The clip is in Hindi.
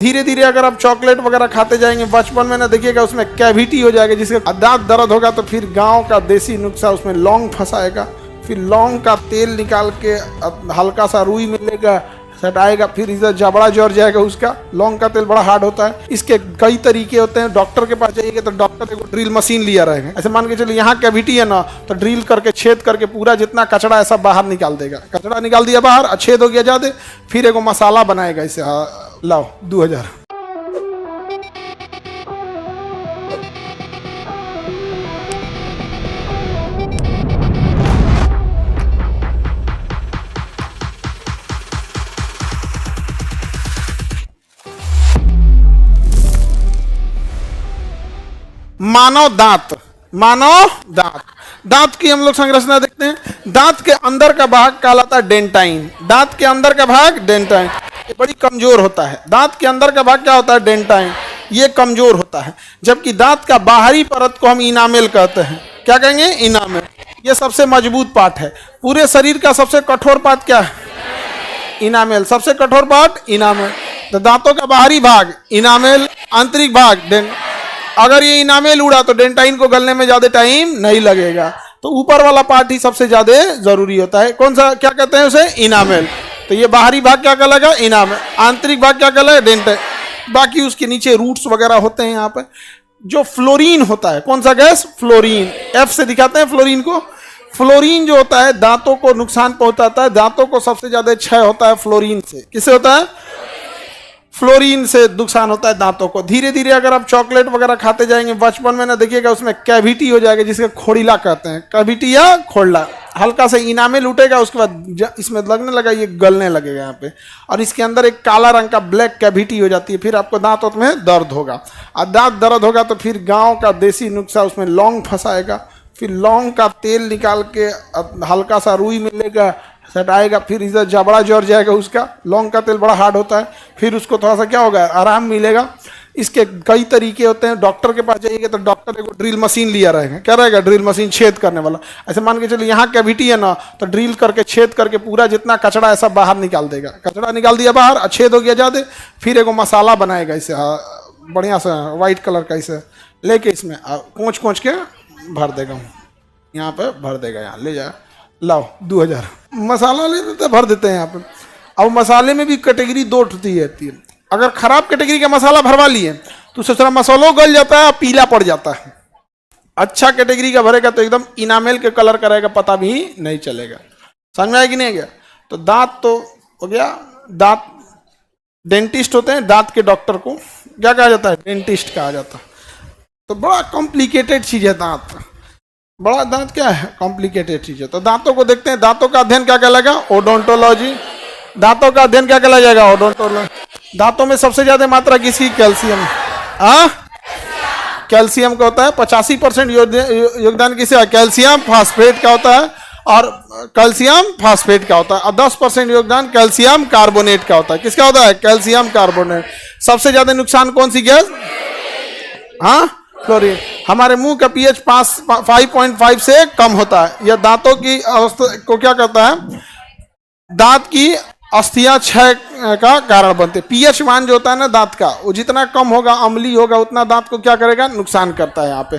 धीरे धीरे अगर आप चॉकलेट वगैरह खाते जाएंगे बचपन में ना, देखिएगा उसमें कैविटी हो जाएगा, जिसके दांत दर्द होगा तो फिर गांव का देसी नुस्खा उसमें लौंग फंसाएगा, फिर लौंग का तेल निकाल के हल्का सा रुई में लेगा सटाएगा, फिर इधर जबड़ा जड़ जाएगा उसका। लौंग का तेल बड़ा हार्ड होता है। इसके कई तरीके होते हैं। डॉक्टर के पास जाइएगा तो डॉक्टर एक ड्रिल मशीन लिया रहेगा। ऐसे मान के चलिए यहाँ कैविटी है ना, तो ड्रिल करके छेद करके पूरा जितना कचड़ा है सब बाहर निकाल देगा। कचड़ा निकाल दिया बाहर, छेद हो गया ज़्यादा, फिर एगो मसाला बनाएगा इसे। लाओ 2000। मानव दांत, मानव दांत, दांत की हम लोग संरचना देखते हैं। दांत के अंदर का भाग कहलाता है डेंटाइन। दांत के अंदर का भाग डेंटाइन, ये बड़ी कमजोर होता है। दांत के अंदर का भाग क्या होता है? डेंटाइन, ये कमजोर होता है। जबकि दांत का बाहरी परत को हम इनामेल कहते हैं। क्या कहेंगे? इनामेल। ये सबसे मजबूत पार्ट है। पूरे शरीर का सबसे कठोर पार्ट क्या है? इनामेल। सबसे कठोर पार्ट इनामेल। तो दांतों का बाहरी भाग इनामेल, आंतरिक भाग डेंट। अगर ये इनामेल उड़ा तो डेंटाइन को गलने में ज्यादा टाइम नहीं लगेगा। तो ऊपर वाला पार्ट ही सबसे ज्यादा जरूरी होता है। कौन सा? क्या कहते हैं उसे? इनामेल। तो ये बाहरी भाग क्या कहलाएगा? इनामेल। आंतरिक भाग क्या कहलाएगा? डेंटाइन। बाकी उसके नीचे रूट्स वगैरह होते हैं। यहाँ पे जो फ्लोरीन होता है, कौन सा गैस? फ्लोरीन। एफ से दिखाते हैं फ्लोरीन को। फ्लोरीन जो होता है दांतों को नुकसान पहुंचाता है। दांतों को सबसे ज्यादा क्षय होता है फ्लोरीन से। किससे होता है? फ्लोरीन से नुकसान होता है दांतों को। धीरे धीरे अगर आप चॉकलेट वगैरह खाते जाएंगे बचपन में ना, देखिएगा उसमें कैविटी हो जाएगा, जिसके खोड़िला कहते हैं। कैविटी या खोड़ला। हल्का से इनामेल उठेगा, उसके बाद इसमें लगने लगा, ये गलने लगेगा यहाँ पे, और इसके अंदर एक काला रंग का ब्लैक कैविटी हो जाती है। फिर आपको दांतों में दर्द होगा, और दांत दर्द होगा तो फिर गाँव का देसी नुस्खा उसमें लौंग फंसाएगा, फिर लौंग का तेल निकाल के हल्का सा रुई में लेगा सटाएगा, फिर इधर जबड़ा जड़ जाएगा उसका। लौंग का तेल बड़ा हार्ड होता है, फिर उसको थोड़ा सा क्या होगा? आराम मिलेगा। इसके कई तरीके होते हैं। डॉक्टर के पास जाइएगा तो डॉक्टर एक ड्रिल मशीन लिया रहेगा। क्या रहेगा? ड्रिल मशीन, छेद करने वाला। ऐसे मान के चलिए यहाँ कैविटी है ना, तो ड्रिल करके छेद करके पूरा जितना कचड़ा है सब बाहर निकाल देगा। कचड़ा निकाल दिया बाहर, छेद हो गया ज़्यादा, फिर एगो मसाला बनाएगा इसे बढ़िया सा वाइट कलर का। इसे लेके इसमें कोच कोच के भर देगा, यहाँ पे भर देगा। यहाँ ले जाए, लाओ 2000। मसाला ले देते, भर देते हैं यहाँ पे। अब मसाले में भी कैटेगरी दो होती है। अगर खराब कैटेगरी का मसाला भरवा लिए तो सोचना मसालों गल जाता है, पीला पड़ जाता है। अच्छा कैटेगरी का भरेगा तो एकदम इनामेल के कलर का रहेगा, पता भी नहीं चलेगा। समझ में आया कि नहीं गया? तो दांत तो हो गया। दांत डेंटिस्ट होते हैं। दांत के डॉक्टर को क्या कहा जाता है? डेंटिस्ट कहा जाता है। तो बड़ा कॉम्प्लिकेटेड चीज है दांत। बड़ा दांत क्या है? कॉम्प्लिकेटेड चीज है। तो दांतों को देखते हैं। दांतों का अध्ययन क्या कहलाएगा? ओडोंटोलॉजी। दांतों का अध्ययन क्या कहलाया जाएगा? ओडोंटोलॉजी। दांतों में सबसे ज्यादा मात्रा किसकी? कैल्शियम। कैल्शियम का होता है। 85% योगदान किसे? कैल्शियम फास्फेट का होता है, और कैल्शियम फास्फेट का होता है। और 10% योगदान कैल्शियम कार्बोनेट का होता है। किसका होता है? Calcium carbonate. सबसे ज्यादा नुकसान कौन सी गैस? फ्लोरीन। हमारे मुंह का पीएच 5.5 से कम होता है। यह दांतों की अवस्था को क्या करता है? दांत की अस्थियां क्षय का कारण बनते। पीएच मान जो होता है ना दांत का, वो जितना कम होगा, अम्लीय होगा, उतना दांत को क्या करेगा? नुकसान करता है यहाँ पे।